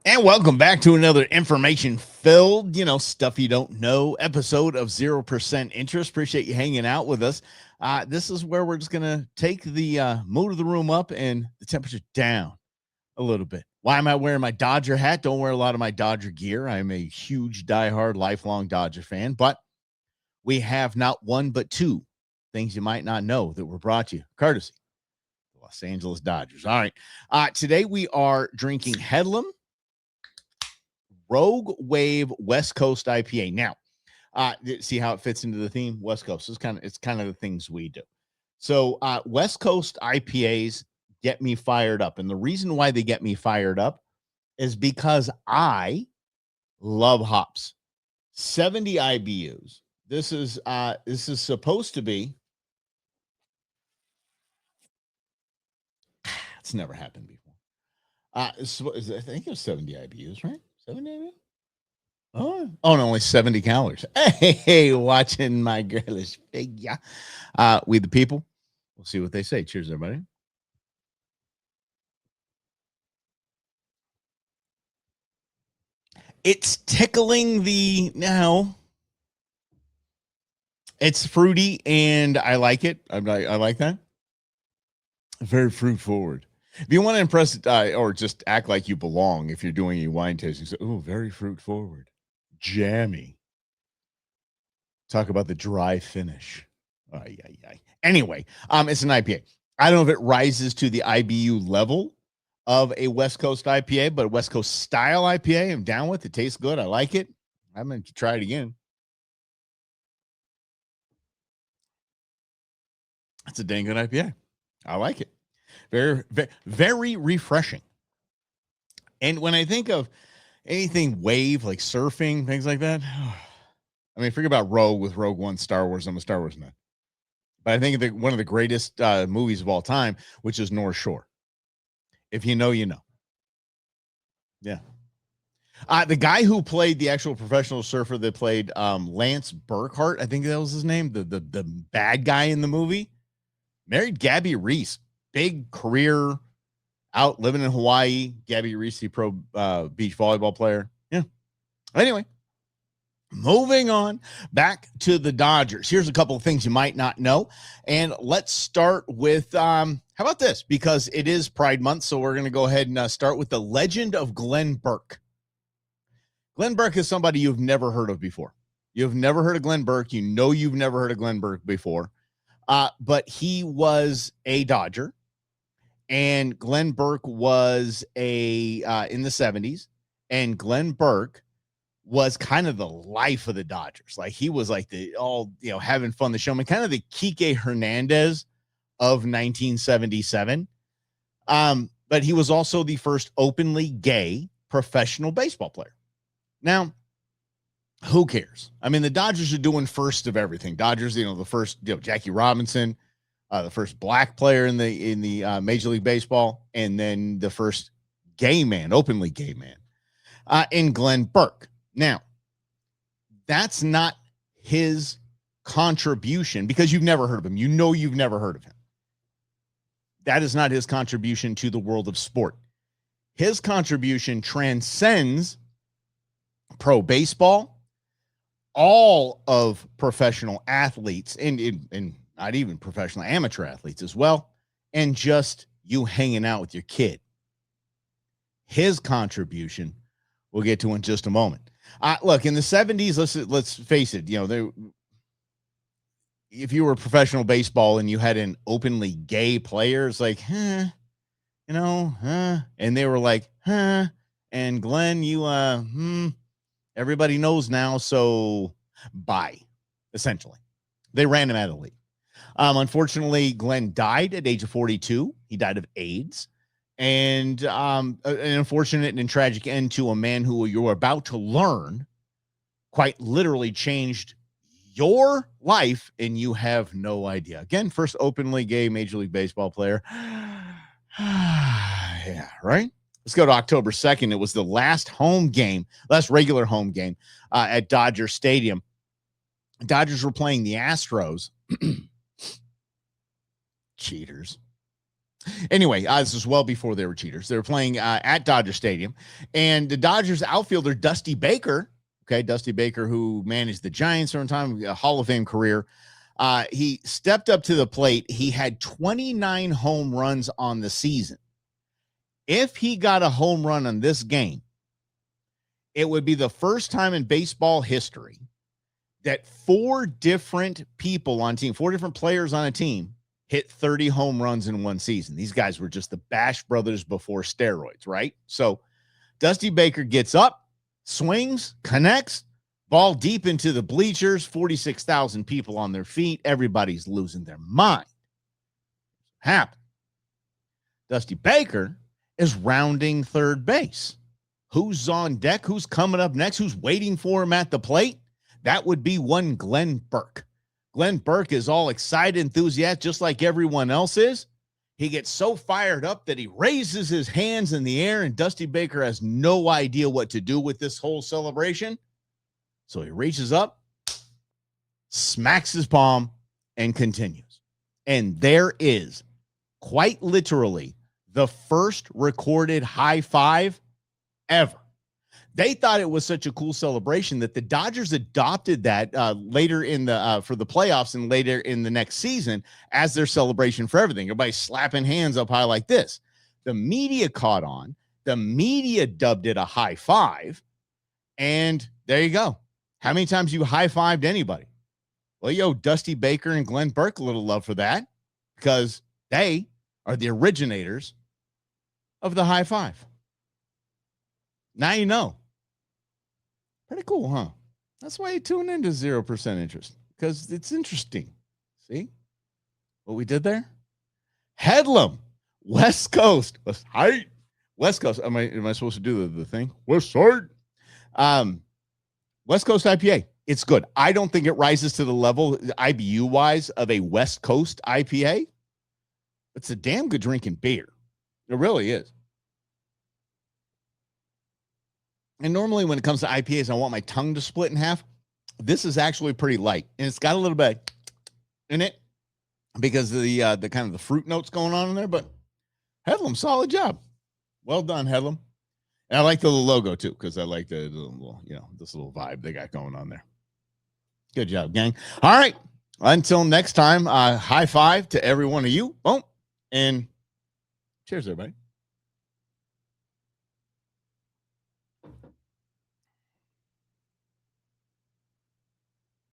And welcome back to another information filled, stuff you don't know episode of 0% interest. Appreciate you hanging out with us. This is where we're just going to take the mood of the room up and the temperature down a little bit. Why am I wearing my Dodger hat? Don't wear a lot of my Dodger gear. I'm a huge, diehard, lifelong Dodger fan, but we have not one but two things you might not know that were brought to you courtesy of the Los Angeles Dodgers. All right. Today we are drinking Hedlum Rogue Wave West Coast IPA. Now, see how it fits into the theme? West Coast. It's kind of the things we do. So West Coast IPAs get me fired up. And the reason why they get me fired up is because I love hops. 70 IBUs. This is supposed to be. It's never happened before. I think it was 70 IBUs, right? 70 IBUs? Oh, no, only 70 calories. Hey, watching my girlish figure. We the people. We'll see what they say. Cheers, everybody. It's tickling the now. It's fruity and I like it. I like that. Very fruit forward. If you want to impress or just act like you belong, if you're doing a wine tasting, so, oh, very fruit forward, jammy. Talk about the dry finish. Anyway, it's an IPA. I don't know if it rises to the IBU level of a West Coast IPA, but a West Coast style IPA, I'm down with. It tastes good. I like it. I'm going to try it again. It's a dang good IPA. I like it. Very, very, very refreshing. And when I think of anything wave, like surfing, things like that, I mean, forget about Rogue with Rogue One, Star Wars. I'm a Star Wars nut. But I think one of the greatest movies of all time, which is North Shore. If you know, you know. Yeah. The guy who played the actual professional surfer that played Lance Burkhart, I think that was his name, the bad guy in the movie, married Gabby Reese. Big career out living in Hawaii. Gabby Reese, pro beach volleyball player. Yeah. Anyway, moving on back to the Dodgers. Here's a couple of things you might not know. And let's start with, how about this? Because it is Pride Month, so we're going to go ahead and start with the legend of Glenn Burke. Glenn Burke is somebody you've never heard of before. You've never heard of Glenn Burke. You know you've never heard of Glenn Burke before. But he was a Dodger. And Glenn Burke was in the 70s. And Glenn Burke was kind of the life of the Dodgers. Like he was like having fun, the showman, kind of the Kike Hernandez of 1977. But he was also the first openly gay professional baseball player. Now, who cares? I mean, the Dodgers are doing first of everything. Dodgers, the first, Jackie Robinson, the first black player in the Major League Baseball, and then the first openly gay man, in Glenn Burke. Now, that's not his contribution because you've never heard of him. You've never heard of him. That is not his contribution to the world of sport. His contribution transcends pro baseball, all of professional athletes, and not even professional amateur athletes as well, and just you hanging out with your kid. His contribution we'll get to in just a moment. Look, in the 70s, let's face it, if you were professional baseball and you had an openly gay player, it's like, and they were like, and Glenn, everybody knows now, so bye, essentially. They ran him out of the league. Unfortunately, Glenn died at age of 42. He died of AIDS. And an unfortunate and tragic end to a man who you're about to learn quite literally changed your life, and you have no idea. Again, first openly gay Major League Baseball player. Yeah, right? Let's go to October 2nd. It was the last regular home game at Dodger Stadium. Dodgers were playing the Astros. Cheaters. Anyway, this was well before they were cheaters. They were playing at Dodger Stadium, and the Dodgers outfielder Dusty Baker, Dusty Baker, who managed the Giants for a time, a Hall of Fame career, he stepped up to the plate. He had 29 home runs on the season. If he got a home run on this game, it would be the first time in baseball history that four different people on team, four different players on a team, hit 30 home runs in one season. These guys were just the Bash brothers before steroids, right? So Dusty Baker gets up, swings, connects, ball deep into the bleachers, 46,000 people on their feet. Everybody's losing their mind. Happened. Dusty Baker is rounding third base. Who's on deck? Who's coming up next? Who's waiting for him at the plate? That would be one Glenn Burke. Glenn Burke is all excited, enthusiastic, just like everyone else is. He gets so fired up that he raises his hands in the air, and Dusty Baker has no idea what to do with this whole celebration. So he reaches up, smacks his palm, and continues. And there is, quite literally, the first recorded high five ever. They thought it was such a cool celebration that the Dodgers adopted that later in the for the playoffs and later in the next season as their celebration for everything. Everybody's slapping hands up high like this. The media caught on. The media dubbed it a high five. And there you go. How many times you high-fived anybody? Well, Dusty Baker and Glenn Burke, a little love for that because they are the originators of the high five. Now you know. Pretty cool, huh? That's why you tune into 0% interest, because it's interesting. See what we did there? Hedlum, West Coast. West Coast. Am I supposed to do the thing? West Side. West Coast IPA. It's good. I don't think it rises to the level IBU-wise of a West Coast IPA. It's a damn good drinking beer. It really is. And normally when it comes to IPAs, I want my tongue to split in half. This is actually pretty light. And it's got a little bit in it because of the kind of the fruit notes going on in there. But Hedlum, solid job. Well done, Hedlum. And I like the little logo too, because I like the little, this little vibe they got going on there. Good job, gang. All right. Until next time, high five to every one of you. Boom. And cheers, everybody.